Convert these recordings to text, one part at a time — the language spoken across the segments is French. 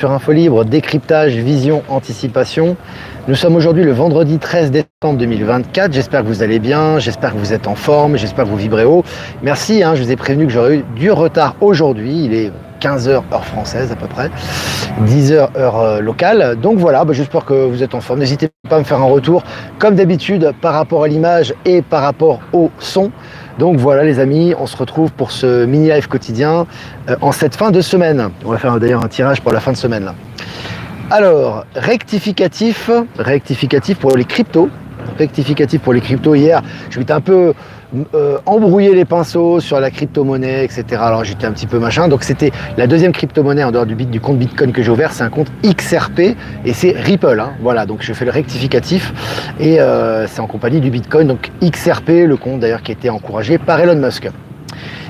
Sur Infolibre, décryptage, vision, anticipation. Nous sommes aujourd'hui le vendredi 13 décembre 2024. J'espère que vous allez bien, j'espère que vous êtes en forme, j'espère que vous vibrez haut. Merci, je vous ai prévenu que j'aurais eu du retard aujourd'hui. Il est 15h heure française à peu près, 10h heure locale. Donc voilà, j'espère que vous êtes en forme. N'hésitez pas à me faire un retour, comme d'habitude, par rapport à l'image et par rapport au son. Donc voilà les amis, on se retrouve pour ce mini-live quotidien en cette fin de semaine. On va faire d'ailleurs un tirage pour la fin de semaine là. Alors, rectificatif pour les cryptos. Rectificatif pour les cryptos. Hier, je m'étais un peu embrouillé les pinceaux sur la crypto-monnaie, etc. Alors j'étais un petit peu machin. Donc c'était la deuxième crypto-monnaie en dehors du compte Bitcoin que j'ai ouvert. C'est un compte XRP et c'est Ripple. Voilà, donc je fais le rectificatif et c'est en compagnie du Bitcoin. Donc XRP, le compte d'ailleurs qui a été encouragé par Elon Musk.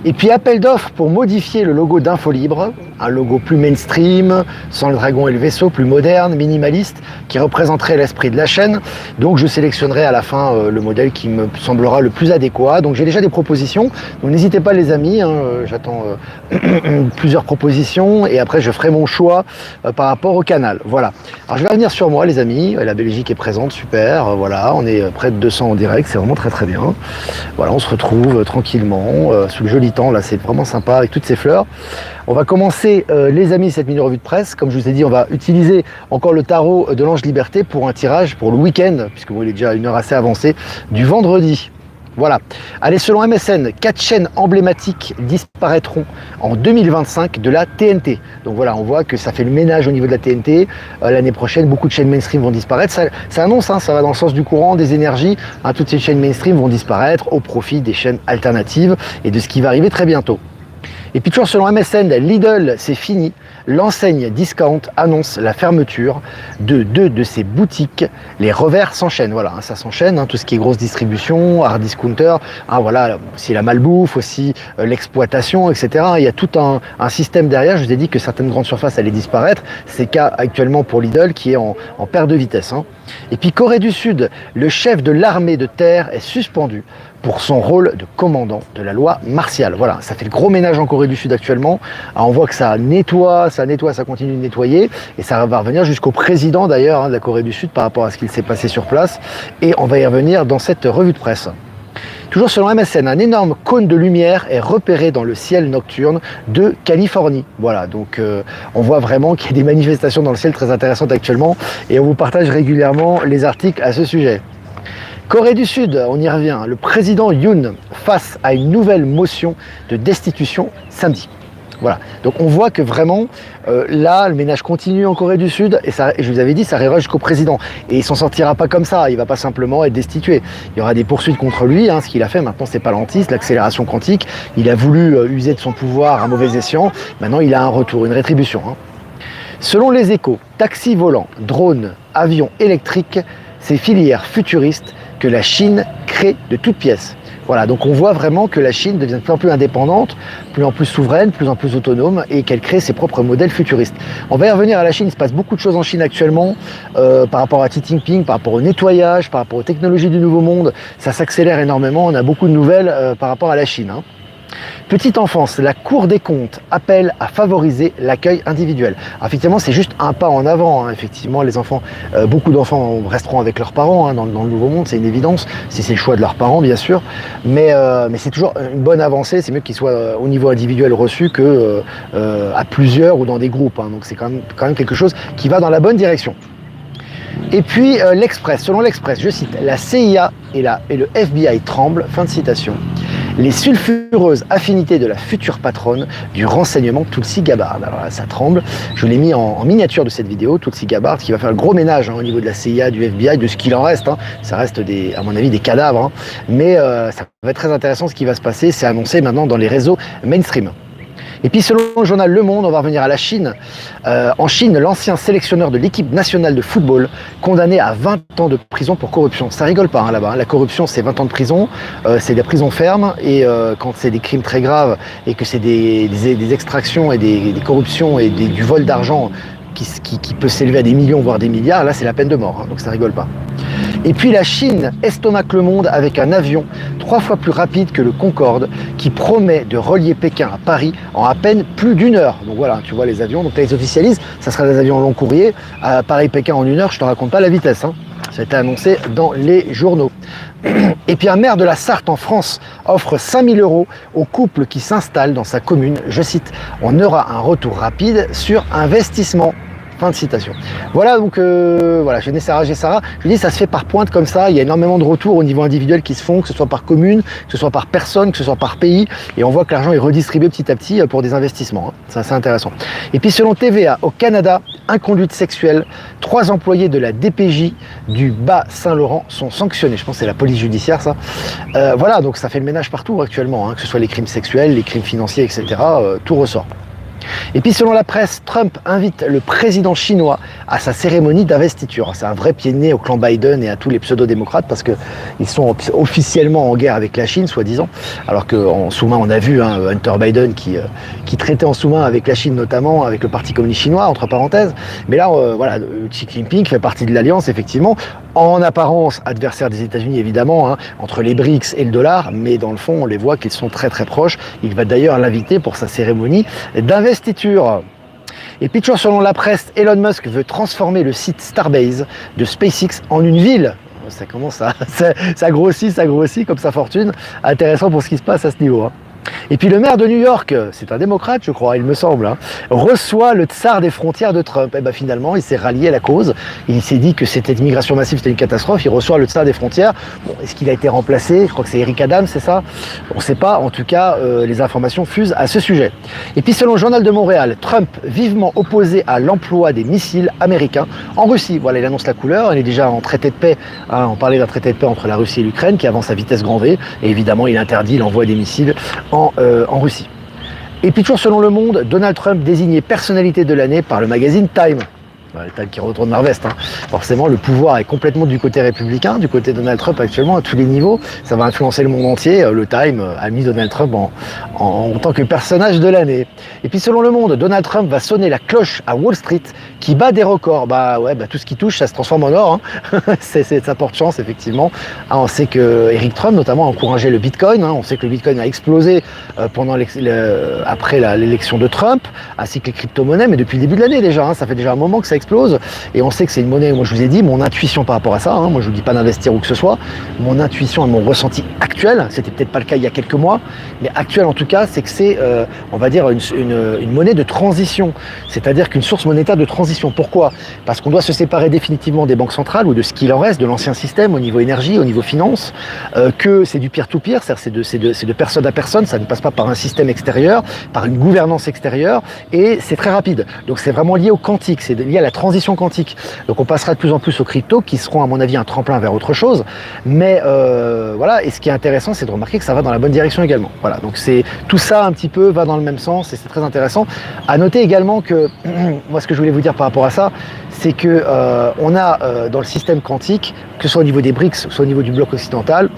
Et puis appel d'offres pour modifier le logo d'Infolibre, un logo plus mainstream, sans le dragon et le vaisseau, plus moderne, minimaliste, qui représenterait l'esprit de la chaîne. Donc je sélectionnerai à la fin le modèle qui me semblera le plus adéquat. Donc j'ai déjà des propositions, donc n'hésitez pas les amis, j'attends plusieurs propositions et après je ferai mon choix par rapport au canal. Voilà. Alors je vais revenir sur moi les amis, la Belgique est présente, super, voilà, on est près de 200 en direct, c'est vraiment très très bien. Voilà, on se retrouve tranquillement sous le joli temps, là c'est vraiment sympa avec toutes ces fleurs. On va commencer les amis cette mini-revue de presse. Comme je vous ai dit, on va utiliser encore le tarot de l'Ange Liberté pour un tirage pour le week-end, puisque bon, il est déjà une heure assez avancée, du vendredi. Voilà. Allez, selon MSN, 4 chaînes emblématiques disparaîtront en 2025 de la TNT. Donc voilà, on voit que ça fait le ménage au niveau de la TNT. L'année prochaine, beaucoup de chaînes mainstream vont disparaître. Ça annonce, ça va dans le sens du courant, des énergies. Toutes ces chaînes mainstream vont disparaître au profit des chaînes alternatives et de ce qui va arriver très bientôt. Et puis toujours selon MSN, Lidl, c'est fini. L'enseigne Discount annonce la fermeture de 2 de ses boutiques. Les revers s'enchaînent. Voilà, ça s'enchaîne, tout ce qui est grosse distribution, hard discounter, voilà, aussi la malbouffe, aussi l'exploitation, etc. Il y a tout un système derrière. Je vous ai dit que certaines grandes surfaces allaient disparaître. C'est le cas actuellement pour Lidl qui est en perte de vitesse. Et puis Corée du Sud, le chef de l'armée de terre est suspendu pour son rôle de commandant de la loi martiale. Voilà, ça fait le gros ménage en Corée du Sud actuellement. Alors on voit que ça nettoie, ça continue de nettoyer et ça va revenir jusqu'au président d'ailleurs de la Corée du Sud par rapport à ce qu'il s'est passé sur place et on va y revenir dans cette revue de presse. Toujours selon MSN, un énorme cône de lumière est repéré dans le ciel nocturne de Californie. Voilà, donc on voit vraiment qu'il y a des manifestations dans le ciel très intéressantes actuellement et on vous partage régulièrement les articles à ce sujet. Corée du Sud, on y revient, le président Yoon face à une nouvelle motion de destitution samedi. Voilà, donc on voit que vraiment, là, le ménage continue en Corée du Sud, et je vous avais dit, ça arrivera jusqu'au président. Et il s'en sortira pas comme ça, il va pas simplement être destitué. Il y aura des poursuites contre lui, ce qu'il a fait maintenant, c'est pas l'antis, l'accélération quantique. Il a voulu user de son pouvoir à mauvais escient, maintenant il a un retour, une rétribution. Selon les Échos, taxi volant, drones, avions électriques, ces filières futuristes que la Chine crée de toutes pièces. Voilà, donc on voit vraiment que la Chine devient de plus en plus indépendante, plus en plus souveraine, plus en plus autonome et qu'elle crée ses propres modèles futuristes. On va y revenir à la Chine, il se passe beaucoup de choses en Chine actuellement par rapport à Xi Jinping, par rapport au nettoyage, par rapport aux technologies du nouveau monde. Ça s'accélère énormément, on a beaucoup de nouvelles par rapport à la Chine. Petite enfance, la Cour des comptes appelle à favoriser l'accueil individuel. Alors, effectivement, c'est juste un pas en avant. Effectivement, les enfants, beaucoup d'enfants resteront avec leurs parents dans le nouveau monde, c'est une évidence, si c'est le choix de leurs parents, bien sûr. Mais c'est toujours une bonne avancée. C'est mieux qu'ils soient au niveau individuel reçus que à plusieurs ou dans des groupes. Donc c'est quand même quelque chose qui va dans la bonne direction. Et puis l'Express, selon l'Express, je cite, la CIA et le FBI tremblent, fin de citation. Les sulfureuses affinités de la future patronne du renseignement Tulsi Gabbard. Alors là, ça tremble. Je l'ai mis en miniature de cette vidéo, Tulsi Gabbard, qui va faire le gros ménage au niveau de la CIA, du FBI, de ce qu'il en reste. Ça reste, à mon avis, des cadavres. Mais ça va être très intéressant ce qui va se passer. C'est annoncé maintenant dans les réseaux mainstream. Et puis selon le journal Le Monde, on va revenir à la Chine. En Chine, l'ancien sélectionneur de l'équipe nationale de football, condamné à 20 ans de prison pour corruption. Ça rigole pas là-bas. La corruption, c'est 20 ans de prison, c'est des prisons fermes. Et quand c'est des crimes très graves et que c'est des extractions et des corruptions et du vol d'argent qui peut s'élever à des millions, voire des milliards, là c'est la peine de mort. Donc ça rigole pas. Et puis la Chine estomaque le monde avec un avion 3 fois plus rapide que le Concorde qui promet de relier Pékin à Paris en à peine plus d'1 heure. Donc voilà, tu vois les avions, donc là ils officialisent, ça sera des avions long courrier, à Paris-Pékin en 1 heure, je te raconte pas la vitesse, hein. Ça a été annoncé dans les journaux. Et puis un maire de la Sarthe en France offre 5 000 € au couple qui s'installe dans sa commune. Je cite, on aura un retour rapide sur investissement. Fin de citation. Voilà, donc voilà, j'ai Sarah, je dis ça se fait par pointe comme ça, il y a énormément de retours au niveau individuel qui se font, que ce soit par commune, que ce soit par personne, que ce soit par pays, et on voit que l'argent est redistribué petit à petit pour des investissements, hein. C'est assez intéressant. Et puis selon TVA, au Canada, inconduite sexuelle, 3 employés de la DPJ du Bas-Saint-Laurent sont sanctionnés, je pense que c'est la police judiciaire ça. Voilà, donc ça fait le ménage partout actuellement, hein, que ce soit les crimes sexuels, les crimes financiers, etc., tout ressort. Et puis selon la presse, Trump invite le président chinois à sa cérémonie d'investiture. C'est un vrai pied de nez au clan Biden et à tous les pseudo-démocrates parce qu'ils sont officiellement en guerre avec la Chine, soi-disant. Alors qu'en sous-main, on a vu Hunter Biden qui traitait en sous-main avec la Chine, notamment avec le Parti communiste chinois, entre parenthèses. Mais là, voilà, Xi Jinping fait partie de l'alliance, effectivement, en apparence adversaire des États-Unis, évidemment, hein, entre les BRICS et le dollar, mais dans le fond, on les voit qu'ils sont très très proches. Il va d'ailleurs l'inviter pour sa cérémonie d'investiture. Et puis toujours selon la presse, Elon Musk veut transformer le site Starbase de SpaceX en une ville. Ça commence à... ça grossit comme sa fortune. Intéressant pour ce qui se passe à ce niveau, hein. Et puis le maire de New York, c'est un démocrate je crois, il me semble, hein, reçoit le tsar des frontières de Trump. Et ben finalement, il s'est rallié à la cause. Il s'est dit que cette immigration massive, c'était une catastrophe. Il reçoit le tsar des frontières. Bon, est-ce qu'il a été remplacé? Je crois que c'est Eric Adams, c'est ça? On ne sait pas. En tout cas, les informations fusent à ce sujet. Et puis selon le Journal de Montréal, Trump vivement opposé à l'emploi des missiles américains en Russie. Voilà, il annonce la couleur. Il est déjà en traité de paix. Hein, on parlait d'un traité de paix entre la Russie et l'Ukraine qui avance à vitesse grand V. Et évidemment, il interdit l'envoi des missiles en Russie. Et puis toujours selon Le Monde, Donald Trump désigné personnalité de l'année par le magazine Time. Le Time qui retourne leur veste, hein. Forcément, le pouvoir est complètement du côté républicain, du côté de Donald Trump actuellement à tous les niveaux. Ça va influencer le monde entier. Le Time a mis Donald Trump en tant que personnage de l'année. Et puis selon Le Monde, Donald Trump va sonner la cloche à Wall Street qui bat des records. Tout ce qui touche, ça se transforme en or, hein. Ça porte chance, effectivement. On sait que Eric Trump, notamment, a encouragé le Bitcoin, hein. On sait que le Bitcoin a explosé après l'élection de Trump, ainsi que les crypto-monnaies, mais depuis le début de l'année déjà, hein. Ça fait déjà un moment que ça explose, et on sait que c'est une monnaie, moi je vous ai dit, mon intuition par rapport à ça, hein, moi je vous dis pas d'investir ou que ce soit, mon intuition et mon ressenti actuel, c'était peut-être pas le cas il y a quelques mois, mais actuel en tout cas, c'est que c'est, on va dire, une monnaie de transition, c'est-à-dire qu'une source monétaire de transition. Pourquoi? Parce qu'on doit se séparer définitivement des banques centrales, ou de ce qu'il en reste, de l'ancien système au niveau énergie, au niveau finance, que c'est du peer-to-peer, c'est-à-dire c'est de personne à personne, ça ne passe pas par un système extérieur, par une gouvernance extérieure, et c'est très rapide. Donc c'est vraiment lié au quantique, c'est lié à la transition quantique. Donc on passera de plus en plus aux cryptos qui seront à mon avis un tremplin vers autre chose. Mais voilà, et ce qui est intéressant, c'est de remarquer que ça va dans la bonne direction également. Voilà, donc c'est tout ça un petit peu va dans le même sens et c'est très intéressant. À noter également que moi ce que je voulais vous dire par rapport à ça, c'est que on a dans le système quantique, que ce soit au niveau des BRICS, soit au niveau du bloc occidental,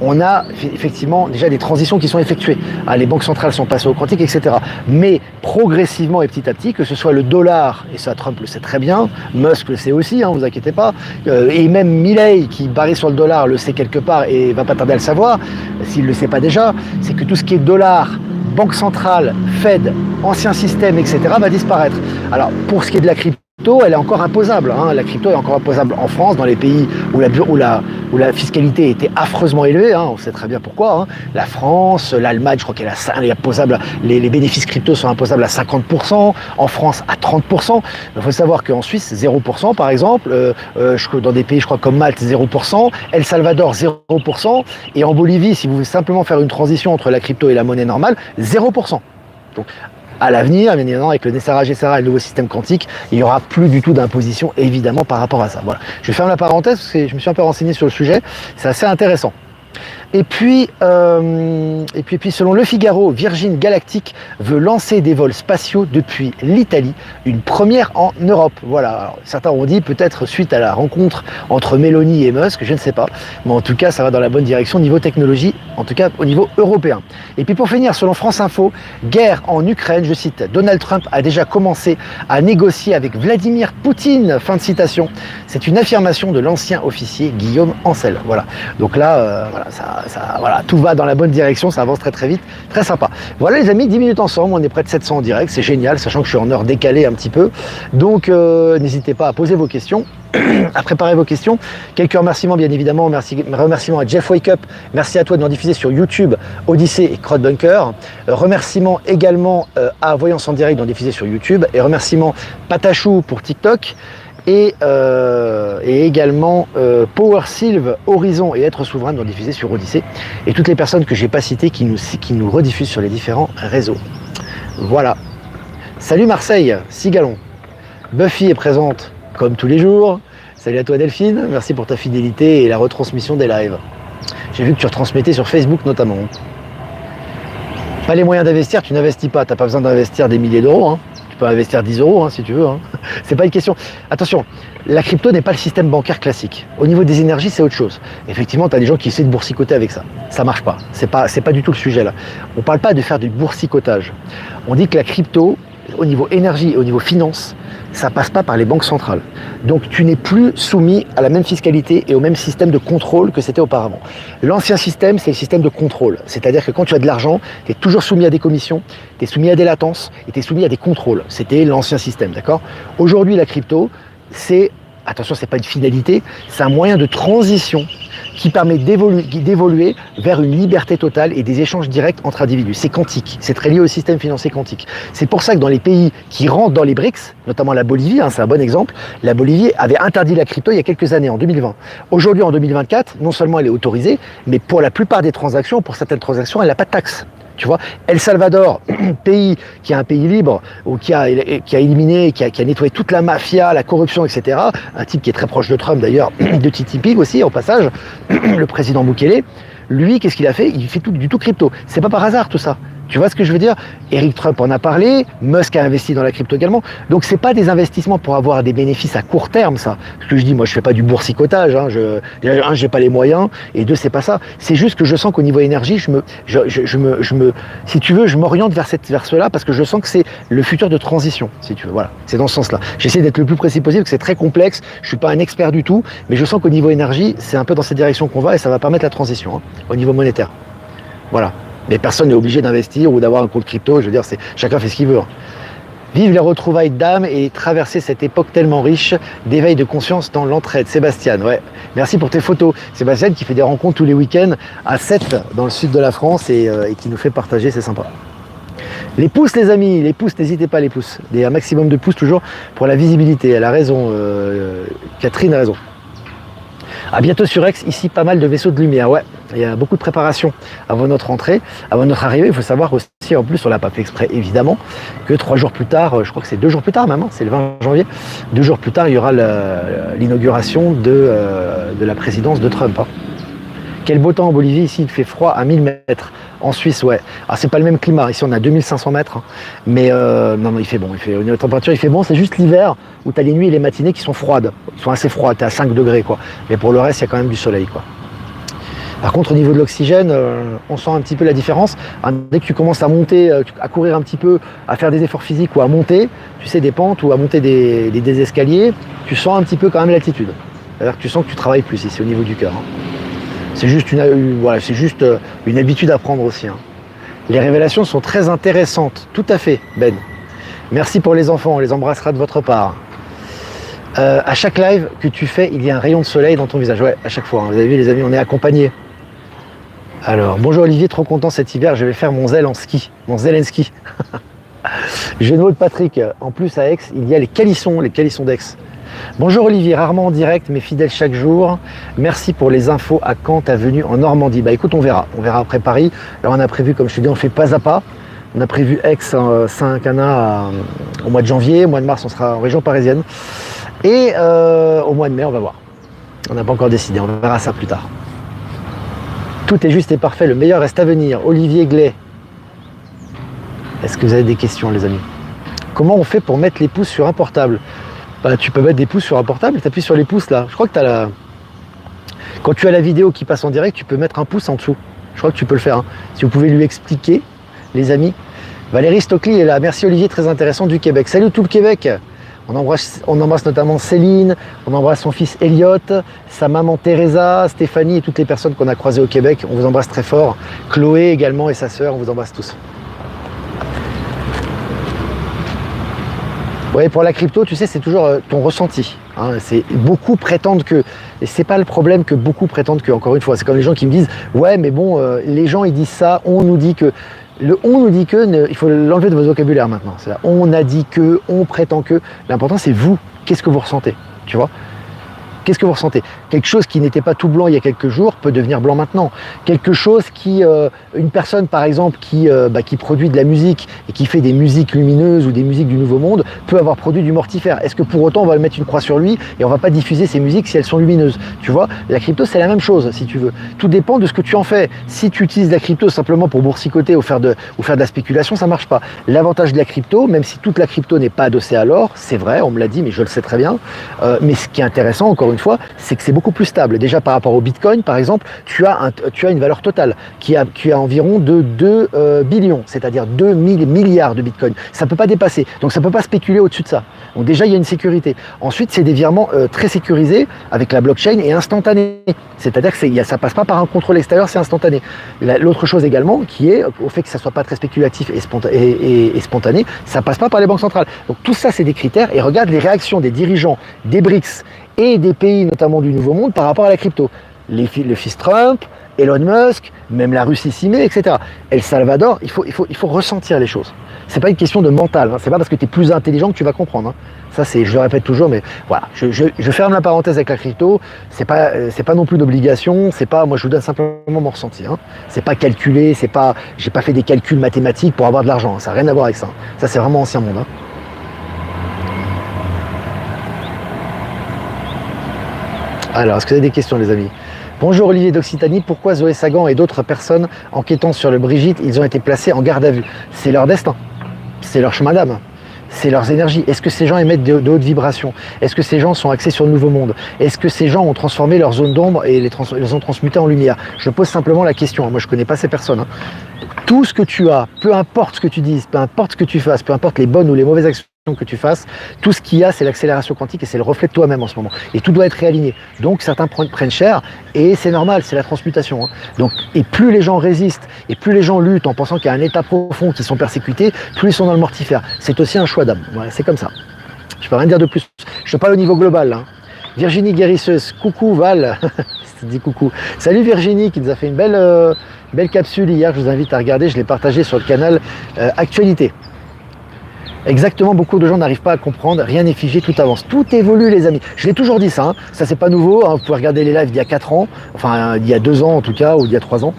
on a effectivement déjà des transitions qui sont effectuées. Les banques centrales sont passées au quantique, etc. Mais progressivement et petit à petit, que ce soit le dollar, et ça Trump le sait très bien, Musk le sait aussi, hein, vous inquiétez pas, et même Milley qui barrait sur le dollar le sait quelque part et va pas tarder à le savoir, s'il le sait pas déjà, c'est que tout ce qui est dollar, banque centrale, Fed, ancien système, etc. va disparaître. Alors pour ce qui est de la crypto, elle est encore imposable, hein. La crypto est encore imposable en France, dans les pays où la fiscalité était affreusement élevée, hein. On sait très bien pourquoi, hein. La France, l'Allemagne, je crois qu'elle est imposable, les bénéfices crypto sont imposables à 50%, en France à 30%. Il faut savoir qu'en Suisse, 0% par exemple, dans des pays je crois comme Malte, 0%, El Salvador, 0%, et en Bolivie, si vous voulez simplement faire une transition entre la crypto et la monnaie normale, 0%. Donc, à l'avenir, bien évidemment, avec le NESARA, GESARA et le nouveau système quantique, il n'y aura plus du tout d'imposition, évidemment, par rapport à ça. Voilà. Je ferme la parenthèse, parce que je me suis un peu renseigné sur le sujet, c'est assez intéressant. Et puis, selon Le Figaro, Virgin Galactic veut lancer des vols spatiaux depuis l'Italie, une première en Europe. Voilà. Alors, certains ont dit peut-être suite à la rencontre entre Meloni et Musk, je ne sais pas. Mais en tout cas, ça va dans la bonne direction niveau technologie, en tout cas au niveau européen. Et puis pour finir, selon France Info, guerre en Ukraine, je cite, Donald Trump a déjà commencé à négocier avec Vladimir Poutine. Fin de citation. C'est une affirmation de l'ancien officier Guillaume Ancel. Voilà. Donc là, voilà, tout va dans la bonne direction, ça avance très très vite, très sympa. Voilà les amis, 10 minutes ensemble, on est près de 700 en direct, c'est génial, sachant que je suis en heure décalée un petit peu. Donc n'hésitez pas à poser vos questions, à préparer vos questions. Quelques remerciements bien évidemment, remerciements à Jeff Wake Up, merci à toi de nous diffuser sur YouTube, Odyssée et Crowdbunker. Remerciements également à Voyance en direct, d'en diffuser sur YouTube, et remerciements Patachou pour TikTok. Et également Power Sylve, Horizon et Être Souverain d'en diffuser sur Odyssée, et toutes les personnes que j'ai pas citées qui nous rediffusent sur les différents réseaux. Voilà. Salut Marseille, 6 gallons. Buffy est présente comme tous les jours. Salut à toi Delphine, merci pour ta fidélité et la retransmission des lives. J'ai vu que tu retransmettais sur Facebook notamment. Pas les moyens d'investir, tu n'investis pas, t'as pas besoin d'investir des milliers d'euros, hein. Tu peux investir 10 euros si tu veux. C'est pas une question. Attention, la crypto n'est pas le système bancaire classique. Au niveau des énergies, c'est autre chose. Effectivement, tu as des gens qui essaient de boursicoter avec ça. Ça marche pas. C'est pas du tout le sujet là. On parle pas de faire du boursicotage. On dit que la crypto, au niveau énergie et au niveau finance, ça passe pas par les banques centrales. Donc tu n'es plus soumis à la même fiscalité et au même système de contrôle que c'était auparavant. L'ancien système, c'est le système de contrôle. C'est-à-dire que quand tu as de l'argent, tu es toujours soumis à des commissions, tu es soumis à des latences et tu es soumis à des contrôles. C'était l'ancien système, d'accord ? Aujourd'hui, la crypto, attention, c'est pas une finalité, c'est un moyen de transition qui permet d'évoluer vers une liberté totale et des échanges directs entre individus. C'est quantique, c'est très lié au système financier quantique. C'est pour ça que dans les pays qui rentrent dans les BRICS, notamment la Bolivie, c'est un bon exemple, la Bolivie avait interdit la crypto il y a quelques années, en 2020. Aujourd'hui, en 2024, non seulement elle est autorisée, mais pour la plupart des transactions, pour certaines transactions, elle n'a pas de taxe. Tu vois, El Salvador, pays qui est un pays libre, ou qui a éliminé, qui a nettoyé toute la mafia, la corruption, etc. Un type qui est très proche de Trump d'ailleurs, de Titi Pig aussi, au passage, le président Bukele. Lui, qu'est-ce qu'il a fait ? Il fait du tout crypto. C'est pas par hasard tout ça. Tu vois ce que je veux dire ? Eric Trump en a parlé, Musk a investi dans la crypto également. Donc c'est pas des investissements pour avoir des bénéfices à court terme, ça. Ce que je dis, moi je fais pas du boursicotage, j'ai pas les moyens, et deux, c'est pas ça. C'est juste que je sens qu'au niveau énergie, si tu veux, je m'oriente vers cela parce que je sens que c'est le futur de transition, si tu veux. Voilà, c'est dans ce sens-là. J'essaie d'être le plus précis possible, parce que c'est très complexe, je suis pas un expert du tout, mais je sens qu'au niveau énergie, c'est un peu dans cette direction qu'on va et ça va permettre la transition, au niveau monétaire. Voilà. Mais personne n'est obligé d'investir ou d'avoir un compte crypto, je veux dire, chacun fait ce qu'il veut. Vive les retrouvailles d'âme et traverser cette époque tellement riche d'éveil de conscience dans l'entraide. Sébastien, ouais. Merci pour tes photos. Sébastien qui fait des rencontres tous les week-ends à Sète, dans le sud de la France, et qui nous fait partager, c'est sympa. Les pouces les amis, les pouces, n'hésitez pas les pouces. Un maximum de pouces toujours pour la visibilité. Elle a raison, Catherine a raison. À bientôt sur Aix, ici pas mal de vaisseaux de lumière, ouais. Il y a beaucoup de préparation avant notre entrée, avant notre arrivée. Il faut savoir aussi, en plus, on l'a pas fait exprès évidemment, que 3 jours plus tard, je crois que c'est 2 jours plus tard même, c'est le 20 janvier, 2 jours plus tard, il y aura l'inauguration de la présidence de Trump. Quel beau temps en Bolivie, ici il fait froid à 1000 mètres. En Suisse, ouais. Alors c'est pas le même climat, ici on a 2500 mètres, mais non, il fait bon, au niveau de la température il fait bon, c'est juste l'hiver où tu as les nuits et les matinées qui sont froides. Ils sont assez froids, tu es à 5 degrés quoi. Mais pour le reste, il y a quand même du soleil quoi. Par contre, au niveau de l'oxygène, on sent un petit peu la différence. Dès que tu commences à monter, à courir un petit peu, à faire des efforts physiques ou à monter, tu sais, des pentes ou à monter des escaliers, tu sens un petit peu quand même l'altitude. C'est-à-dire que tu sens que tu travailles plus ici au niveau du cœur. C'est juste une habitude à prendre aussi. Les révélations sont très intéressantes. Tout à fait, Ben. Merci pour les enfants, on les embrassera de votre part. À chaque live que tu fais, il y a un rayon de soleil dans ton visage. Ouais, à chaque fois. Vous avez vu les amis, on est accompagnés. Alors, bonjour Olivier, trop content cet hiver, je vais faire mon zèle en ski, mon Zelensky. Jeu de mots de Patrick. En plus à Aix, il y a les calissons d'Aix. Bonjour Olivier, rarement en direct, mais fidèle chaque jour. Merci pour les infos. À quand ta venue en Normandie ? Bah écoute, on verra après Paris. Là, on a prévu, comme je te dis, on fait pas à pas. On a prévu Aix, Saint-Cana au mois de janvier. Au mois de mars, on sera en région parisienne. Et au mois de mai, on va voir. On n'a pas encore décidé, on verra ça plus tard. Tout est juste et parfait, le meilleur reste à venir. Olivier Glay. Est-ce que vous avez des questions, les amis? Comment on fait pour mettre les pouces sur un portable? Bah, tu peux mettre des pouces sur un portable, tu appuies sur les pouces là. Je crois que tu as la... Quand tu as la vidéo qui passe en direct, tu peux mettre un pouce en dessous. Je crois que tu peux le faire. Hein. Si vous pouvez lui expliquer, les amis. Valérie Stockley est là. Merci Olivier, très intéressant du Québec. Salut tout le Québec. On embrasse notamment Céline, on embrasse son fils Elliot, sa maman Teresa, Stéphanie et toutes les personnes qu'on a croisées au Québec. On vous embrasse très fort. Chloé également et sa sœur, on vous embrasse tous. Oui, pour la crypto, tu sais, c'est toujours ton ressenti. Hein. Beaucoup prétendent que, et c'est pas le problème que beaucoup prétendent que, encore une fois, c'est comme les gens qui me disent, ouais, mais bon, les gens ils disent ça, on nous dit que. Le on nous dit que, il faut l'enlever de votre vocabulaire maintenant. C'est là, on a dit que, on prétend que. L'important, c'est vous. Qu'est-ce que vous ressentez? Tu vois? Qu'est-ce que vous ressentez? Quelque chose qui n'était pas tout blanc il y a quelques jours peut devenir blanc maintenant. Quelque chose qui, une personne par exemple qui produit de la musique et qui fait des musiques lumineuses ou des musiques du Nouveau Monde peut avoir produit du mortifère. Est-ce que pour autant on va mettre une croix sur lui et on va pas diffuser ces musiques si elles sont lumineuses? Tu vois, la crypto c'est la même chose si tu veux. Tout dépend de ce que tu en fais. Si tu utilises la crypto simplement pour boursicoter ou faire de la spéculation, ça marche pas. L'avantage de la crypto, même si toute la crypto n'est pas adossée à l'or, c'est vrai, on me l'a dit, mais je le sais très bien. Mais ce qui est intéressant, encore une fois, c'est que c'est beaucoup plus stable. Déjà par rapport au Bitcoin, par exemple, tu as une valeur totale qui a environ de 2 billions, c'est-à-dire 2000 milliards de Bitcoin. Ça ne peut pas dépasser, donc ça ne peut pas spéculer au-dessus de ça. Donc déjà, il y a une sécurité. Ensuite, c'est des virements très sécurisés avec la blockchain et instantanés. C'est-à-dire que ça ne passe pas par un contrôle extérieur, c'est instantané. L'autre chose également, qui est au fait que ça ne soit pas très spéculatif et spontané, ça ne passe pas par les banques centrales. Donc tout ça, c'est des critères. Et regarde les réactions des dirigeants des BRICS et des pays, notamment du Nouveau Monde, par rapport à la crypto. Le fils Trump, Elon Musk, même la Russie s'y met, etc. El Salvador, il faut ressentir les choses. C'est pas une question de mental, hein. C'est pas parce que tu es plus intelligent que tu vas comprendre. Hein. Ça, je le répète toujours, mais voilà. Je ferme la parenthèse avec la crypto. C'est pas non plus d'obligation. C'est pas, moi, je vous donne simplement mon ressenti. Hein. C'est pas calculé. J'ai pas fait des calculs mathématiques pour avoir de l'argent. Hein. Ça n'a rien à voir avec ça. Ça, c'est vraiment ancien monde. Hein. Alors, est-ce que vous avez des questions, les amis? Bonjour Olivier d'Occitanie, pourquoi Zoé Sagan et d'autres personnes enquêtant sur le Brigitte, ils ont été placés en garde à vue? C'est leur destin, c'est leur chemin d'âme, c'est leurs énergies. Est-ce que ces gens émettent de hautes vibrations? Est-ce que ces gens sont axés sur le Nouveau Monde? Est-ce que ces gens ont transformé leur zone d'ombre et les ont transmutées en lumière? Je pose simplement la question, moi je ne connais pas ces personnes. Hein. Tout ce que tu as, peu importe ce que tu dises, peu importe ce que tu fasses, peu importe les bonnes ou les mauvaises actions que tu fasses, tout ce qu'il y a, c'est l'accélération quantique et c'est le reflet de toi-même en ce moment. Et tout doit être réaligné. Donc certains prennent cher et c'est normal, c'est la transmutation. Hein. Donc, et plus les gens résistent et plus les gens luttent en pensant qu'il y a un état profond, qu'ils sont persécutés, plus ils sont dans le mortifère. C'est aussi un choix d'âme. Voilà, c'est comme ça. Je peux rien dire de plus. Je parle au niveau global. Hein. Virginie Guérisseuse, coucou Val. Dis coucou. Salut Virginie qui nous a fait une belle capsule hier. Je vous invite à regarder. Je l'ai partagée sur le canal Actualité. Exactement, beaucoup de gens n'arrivent pas à comprendre, rien n'est figé, tout avance. Tout évolue les amis. Je l'ai toujours dit ça, hein. Ça c'est pas nouveau, hein. Vous pouvez regarder les lives d'il y a 4 ans, enfin il y a 2 ans en tout cas, ou il y a 3 ans.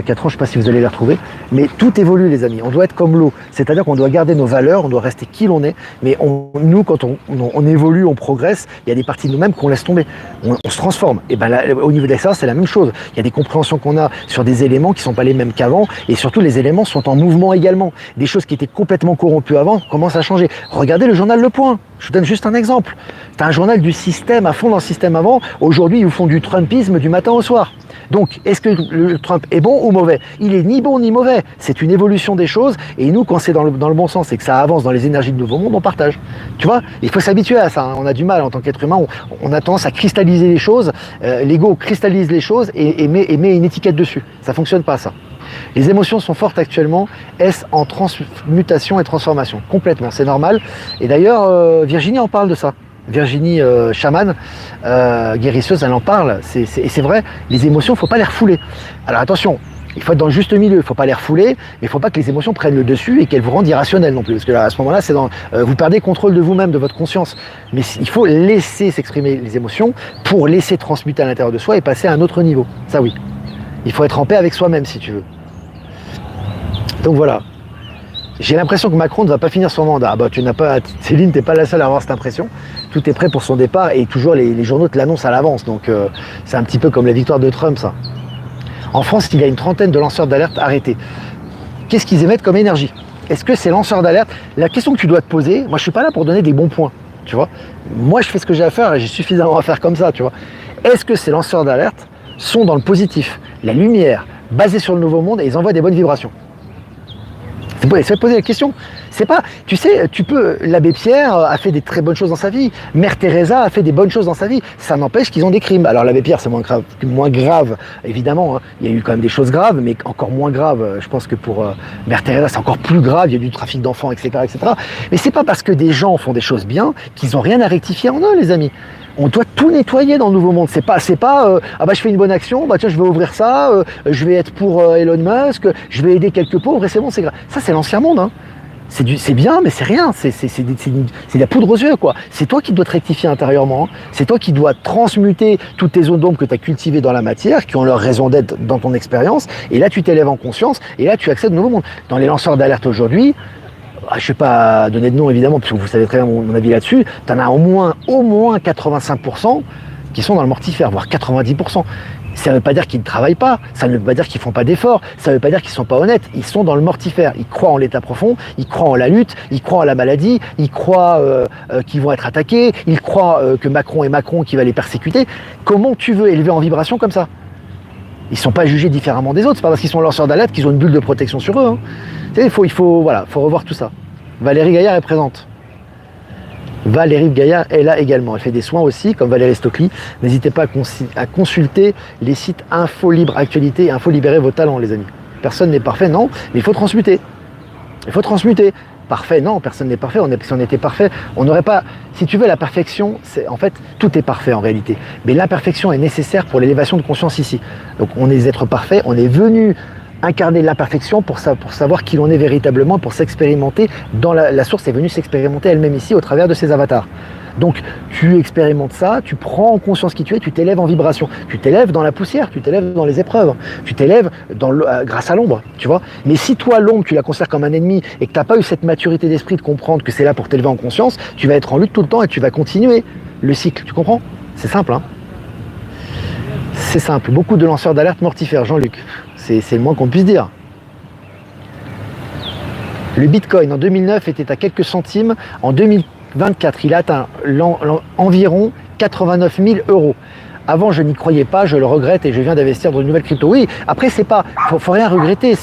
4 ans, je sais pas si vous allez les retrouver. Mais tout évolue les amis, on doit être comme l'eau. C'est-à-dire qu'on doit garder nos valeurs, on doit rester qui l'on est. Mais nous, quand on évolue, on progresse, il y a des parties de nous-mêmes qu'on laisse tomber. On se transforme. Et ben là, au niveau de l'extérieur, c'est la même chose. Il y a des compréhensions qu'on a sur des éléments qui sont pas les mêmes qu'avant. Et surtout, les éléments sont en mouvement également. Des choses qui étaient complètement corrompues avant commencent à changer. Regardez le journal Le Point. Je vous donne juste un exemple. C'est un journal du système, à fond dans le système avant. Aujourd'hui, ils vous font du Trumpisme du matin au soir. Donc, est-ce que le Trump est bon ou mauvais? Il est ni bon ni mauvais. C'est une évolution des choses. Et nous, quand c'est dans le bon sens et que ça avance dans les énergies de Nouveau Monde, on partage. Tu vois, il faut s'habituer à ça. Hein. On a du mal en tant qu'être humain. On a tendance à cristalliser les choses. L'ego cristallise les choses et met une étiquette dessus. Ça fonctionne pas, ça. Les émotions sont fortes actuellement. Est-ce en transmutation et transformation? Complètement, c'est normal. Et d'ailleurs, Virginie en parle de ça. Virginie chamane, guérisseuse, elle en parle. Et c'est vrai, les émotions, il ne faut pas les refouler. Alors attention, il faut être dans le juste milieu. Il ne faut pas les refouler, mais il ne faut pas que les émotions prennent le dessus et qu'elles vous rendent irrationnels non plus. Parce que là, à ce moment-là, vous perdez contrôle de vous-même, de votre conscience. Mais il faut laisser s'exprimer les émotions pour laisser transmuter à l'intérieur de soi et passer à un autre niveau. Ça oui. Il faut être en paix avec soi-même si tu veux. Donc voilà. J'ai l'impression que Macron ne va pas finir son mandat. Ah bah tu n'as pas, Céline, t'es pas la seule à avoir cette impression. Tout est prêt pour son départ et toujours les journaux te l'annoncent à l'avance. Donc c'est un petit peu comme la victoire de Trump, ça. En France, il y a une trentaine de lanceurs d'alerte arrêtés. Qu'est-ce qu'ils émettent comme énergie? Est-ce que ces lanceurs d'alerte, la question que tu dois te poser, moi je suis pas là pour donner des bons points, tu vois. Moi je fais ce que j'ai à faire et j'ai suffisamment à faire comme ça, tu vois. Est-ce que ces lanceurs d'alerte sont dans le positif, la lumière, basée sur le nouveau monde et ils envoient des bonnes vibrations? C'est poser la question. C'est pas, tu sais, l'abbé Pierre a fait des très bonnes choses dans sa vie. Mère Teresa a fait des bonnes choses dans sa vie. Ça n'empêche qu'ils ont des crimes. Alors l'abbé Pierre, c'est moins grave, évidemment. Hein. Il y a eu quand même des choses graves, mais encore moins graves. Je pense que pour Mère Teresa, c'est encore plus grave. Il y a eu du trafic d'enfants, etc., etc. Mais c'est pas parce que des gens font des choses bien qu'ils ont rien à rectifier en eux, les amis. On doit tout nettoyer dans le nouveau monde. C'est pas ah bah je fais une bonne action, bah tiens je vais ouvrir ça, je vais être pour Elon Musk, je vais aider quelques pauvres et c'est bon, c'est grave. Ça c'est l'ancien monde, hein. C'est bien, mais c'est rien, c'est de la poudre aux yeux, quoi. C'est toi qui dois te rectifier intérieurement, hein. C'est toi qui dois transmuter toutes tes zones d'ombre que tu as cultivées dans la matière, qui ont leur raison d'être dans ton expérience, et là tu t'élèves en conscience, et là tu accèdes au nouveau monde. Dans les lanceurs d'alerte aujourd'hui, je ne vais pas donner de nom évidemment, parce que vous savez très bien mon avis là-dessus, tu en as au moins 85% qui sont dans le mortifère, voire 90%. Ça ne veut pas dire qu'ils ne travaillent pas, ça ne veut pas dire qu'ils ne font pas d'efforts, ça ne veut pas dire qu'ils ne sont pas honnêtes, ils sont dans le mortifère, ils croient en l'état profond, ils croient en la lutte, ils croient en la maladie, ils croient qu'ils vont être attaqués, ils croient que Macron est Macron qui va les persécuter. Comment tu veux élever en vibration comme ça? Ils ne sont pas jugés différemment des autres, c'est pas parce qu'ils sont lanceurs d'alerte qu'ils ont une bulle de protection sur eux. Hein. Tu sais, il faut revoir tout ça. Valérie Gaillard est présente. Valérie Gaillard est là également. Elle fait des soins aussi, comme Valérie Stockley. N'hésitez pas à consulter les sites Info Libre Actualité et Info Libérer vos talents, les amis. Personne n'est parfait, non, mais il faut transmuter. Il faut transmuter. Parfait, non, personne n'est parfait. Si on était parfait, on n'aurait pas... Si tu veux, la perfection, en fait, tout est parfait en réalité. Mais l'imperfection est nécessaire pour l'élévation de conscience ici. Donc on est des êtres parfaits, on est venu incarner l'imperfection pour savoir qui l'on est véritablement, pour s'expérimenter. La source est venue s'expérimenter elle-même ici au travers de ses avatars. Donc tu expérimentes ça, tu prends en conscience qui tu es, tu t'élèves en vibration, tu t'élèves dans la poussière, tu t'élèves dans les épreuves, tu t'élèves grâce à l'ombre, tu vois. Mais si toi l'ombre tu la considères comme un ennemi et que tu n'as pas eu cette maturité d'esprit de comprendre que c'est là pour t'élever en conscience, tu vas être en lutte tout le temps et tu vas continuer le cycle, tu comprends? C'est simple, hein. C'est simple, beaucoup de lanceurs d'alerte mortifères, Jean-Luc, c'est le moins qu'on puisse dire. Le Bitcoin en 2009 était à quelques centimes, en 2024 il a atteint environ 89 000 €. Avant je n'y croyais pas, je le regrette et je viens d'investir dans une nouvelle crypto. Oui, après c'est pas, faut rien regretter,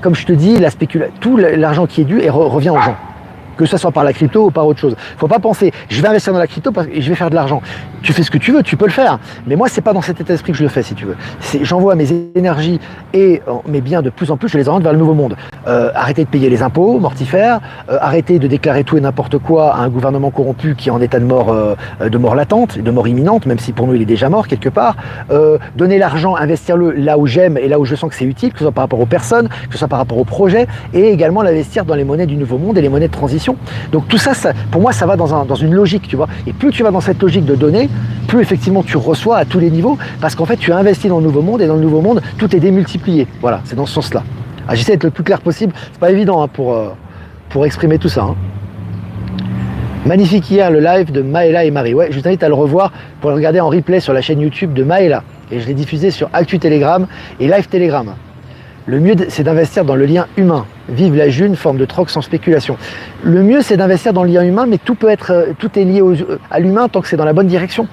comme je te dis, tout l'argent qui est dû revient aux gens. Que ce soit par la crypto ou par autre chose. Faut pas penser, je vais investir dans la crypto et je vais faire de l'argent. Tu fais ce que tu veux, tu peux le faire. Mais moi, c'est pas dans cet état d'esprit que je le fais, si tu veux. J'envoie mes énergies et mes biens de plus en plus, je les oriente vers le nouveau monde. Arrêtez de payer les impôts mortifères, arrêtez de déclarer tout et n'importe quoi à un gouvernement corrompu qui est en état de mort latente, de mort imminente, même si pour nous il est déjà mort quelque part. Donner l'argent, investir-le là où j'aime et là où je sens que c'est utile, que ce soit par rapport aux personnes, que ce soit par rapport aux projets, et également l'investir dans les monnaies du nouveau monde et les monnaies de transition. Donc tout ça, pour moi, ça va dans une logique, tu vois. Et plus tu vas dans cette logique de donner, plus effectivement tu reçois à tous les niveaux, parce qu'en fait tu as investi dans le nouveau monde, et dans le nouveau monde, tout est démultiplié. Voilà, c'est dans ce sens-là. J'essaie d'être le plus clair possible, c'est pas évident hein, pour exprimer tout ça. Hein. Magnifique hier le live de Maëla et Marie. Ouais, je vous invite à le revoir pour le regarder en replay sur la chaîne YouTube de Maëla. Et je l'ai diffusé sur Actu Telegram et Live Telegram. Le mieux, c'est d'investir dans le lien humain. Vive la June, forme de troc sans spéculation. Le mieux, c'est d'investir dans le lien humain, mais tout est lié à l'humain tant que c'est dans la bonne direction.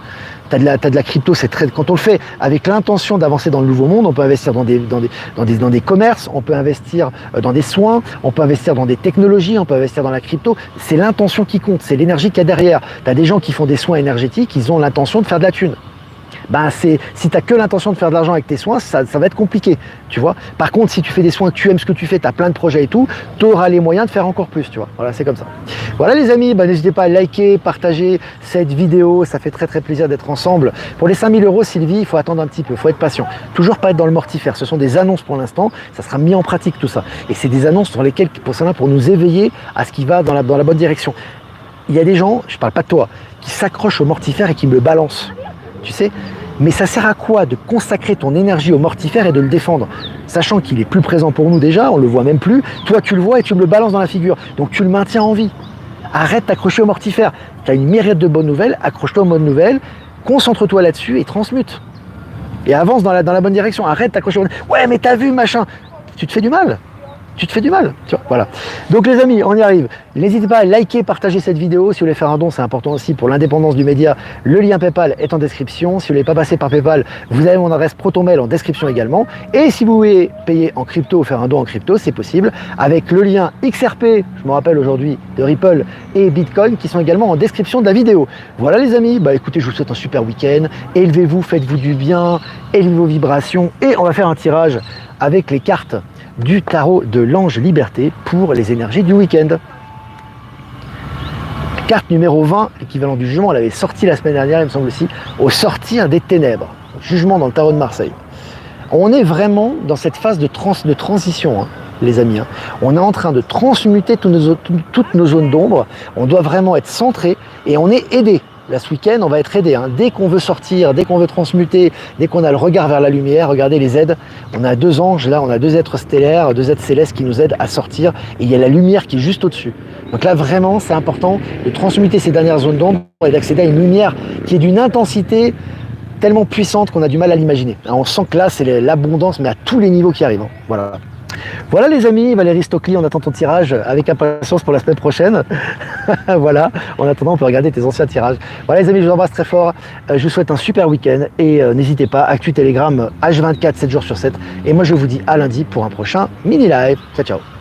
T'as de la crypto, quand on le fait avec l'intention d'avancer dans le nouveau monde, on peut investir dans des commerces, on peut investir dans des soins, on peut investir dans des technologies, on peut investir dans la crypto. C'est l'intention qui compte, c'est l'énergie qu'il y a derrière. T'as des gens qui font des soins énergétiques, ils ont l'intention de faire de la thune. Si tu n'as que l'intention de faire de l'argent avec tes soins, ça va être compliqué, tu vois. Par contre, si tu fais des soins, que tu aimes ce que tu fais, tu as plein de projets et tout, tu auras les moyens de faire encore plus, tu vois. Voilà, c'est comme ça. Voilà les amis, n'hésitez pas à liker, partager cette vidéo, ça fait très très plaisir d'être ensemble. Pour les 5 000 €, Sylvie, il faut attendre un petit peu, il faut être patient. Toujours pas être dans le mortifère, ce sont des annonces pour l'instant, ça sera mis en pratique tout ça. Et c'est des annonces sur lesquelles, pour nous éveiller à ce qui va dans la bonne direction. Il y a des gens, je parle pas de toi, qui s'accrochent au mortifère et qui me le balancent. Tu sais, mais ça sert à quoi de consacrer ton énergie au mortifère et de le défendre, sachant qu'il est plus présent pour nous déjà, on le voit même plus, toi tu le vois et tu me le balances dans la figure, donc tu le maintiens en vie. Arrête d'accrocher au mortifère, tu as une myriade de bonnes nouvelles, accroche-toi aux bonnes nouvelles, concentre-toi là-dessus et transmute. et avance dans la bonne direction. Arrête t'accrocher. Ouais, mais t'as vu, machin. Tu te fais du mal. Tu te fais du mal, tu vois, voilà. Donc les amis, on y arrive. N'hésitez pas à liker, partager cette vidéo. Si vous voulez faire un don, c'est important aussi pour l'indépendance du média. Le lien PayPal est en description. Si vous voulez pas passer par PayPal, vous avez mon adresse ProtonMail en description également. Et si vous voulez payer en crypto ou faire un don en crypto, c'est possible avec le lien XRP, je me rappelle aujourd'hui, de Ripple et Bitcoin qui sont également en description de la vidéo. Voilà les amis, bah écoutez, je vous souhaite un super week-end. Élevez-vous, faites-vous du bien, élevez vos vibrations et on va faire un tirage avec les cartes du tarot de l'Ange Liberté pour les énergies du week-end. Carte numéro 20, l'équivalent du jugement, elle avait sorti la semaine dernière, il me semble aussi, au sortir des ténèbres. Jugement dans le tarot de Marseille. On est vraiment dans cette phase de transition, hein, les amis. Hein. On est en train de transmuter toutes nos zones d'ombre. On doit vraiment être centré et on est aidé. Là, ce week-end, on va être aidé. Hein. Dès qu'on veut sortir, dès qu'on veut transmuter, dès qu'on a le regard vers la lumière, regardez les aides. On a 2 anges, là, on a 2 êtres stellaires, 2 êtres célestes qui nous aident à sortir. Et il y a la lumière qui est juste au-dessus. Donc là, vraiment, c'est important de transmuter ces dernières zones d'ombre et d'accéder à une lumière qui est d'une intensité tellement puissante qu'on a du mal à l'imaginer. On sent que là, c'est l'abondance, mais à tous les niveaux qui arrivent. Hein. Voilà. Voilà les amis, Valérie Stockley, on attend ton tirage avec impatience pour la semaine prochaine. Voilà, en attendant on peut regarder tes anciens tirages. Voilà les amis, je vous embrasse très fort, je vous souhaite un super week-end et n'hésitez pas, Actu Telegram H24 7 jours sur 7. Et moi je vous dis à lundi pour un prochain mini live. Ciao ciao.